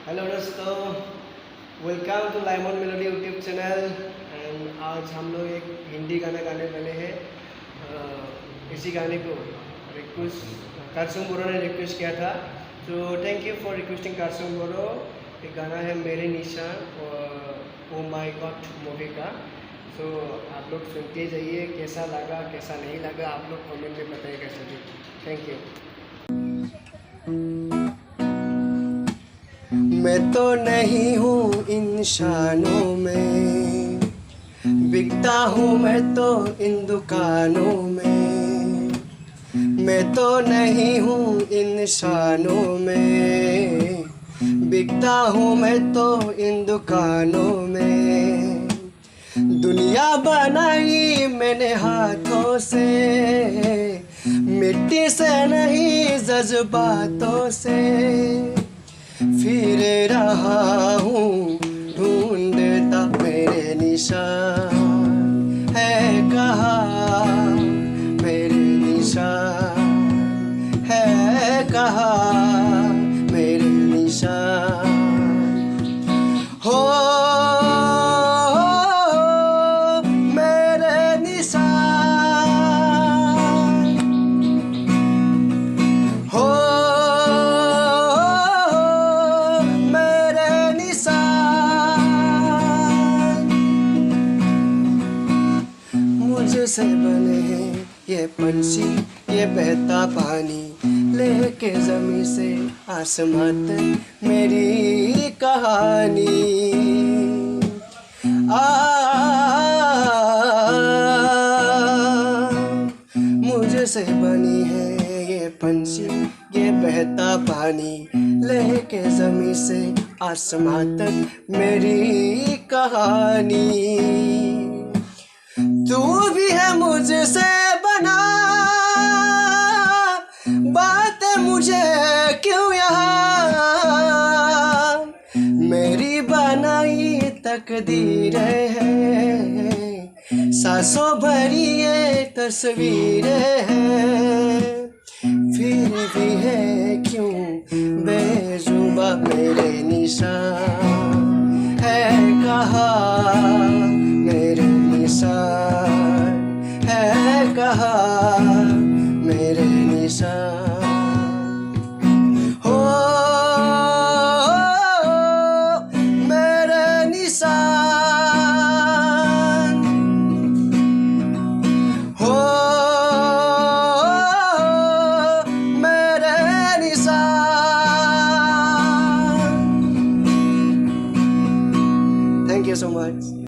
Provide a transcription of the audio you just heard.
Hello दोस्तों, welcome to Lyman Melody YouTube channel. And आज हम लोग एक हिंदी गाना गाने वाले हैं। इसी गाने को रिक्वेस्ट कारसुम बोरो ने रिक्वेस्ट किया था। तो थैंक यू फॉर रिक्वेस्टिंग कारसुम बोरो। एक गाना है मेरे निशान और ओ माय गॉड मूवी का। तो आप लोग सुनते जाइए, कैसा लगा कैसा नहीं लगा आप लोग कमेंट में बताइएगा सभी। Thank you. मैं तो नहीं हूँ इंसानों में, बिकता हूँ मैं तो इन दुकानों में। मैं तो नहीं हूँ इंसानों में, बिकता हूँ मैं तो इन दुकानों में। दुनिया बनाई मैंने हाथों से, मिट्टी से नहीं जज्बातों से। फिर रहा हूँ ढूंढता मेरे निशान है कहाँ, मेरे निशान है कहाँ, मेरे निशान हो मेरे निशान हो मुझसे बने हैं ये पंछी, ये बहता पानी, लेके जमीन से आसमां तक मेरी कहानी। मुझसे बनी है ये पंछी, ये बहता पानी, लेके जमीन से आसमां तक मेरी कहानी। तू भी है मुझसे बना, बात मुझे क्यों यहाँ, मेरी बनाई तकदीरें हैं, सांसों भरी ये तस्वीरें हैं। फिर भी है क्यों बेजुबा मेरे निशान है कहाँ, मेरे निशान है कहाँ, मेरे निशान हो मेरे निशान हो मेरे निशान। Thank you so much.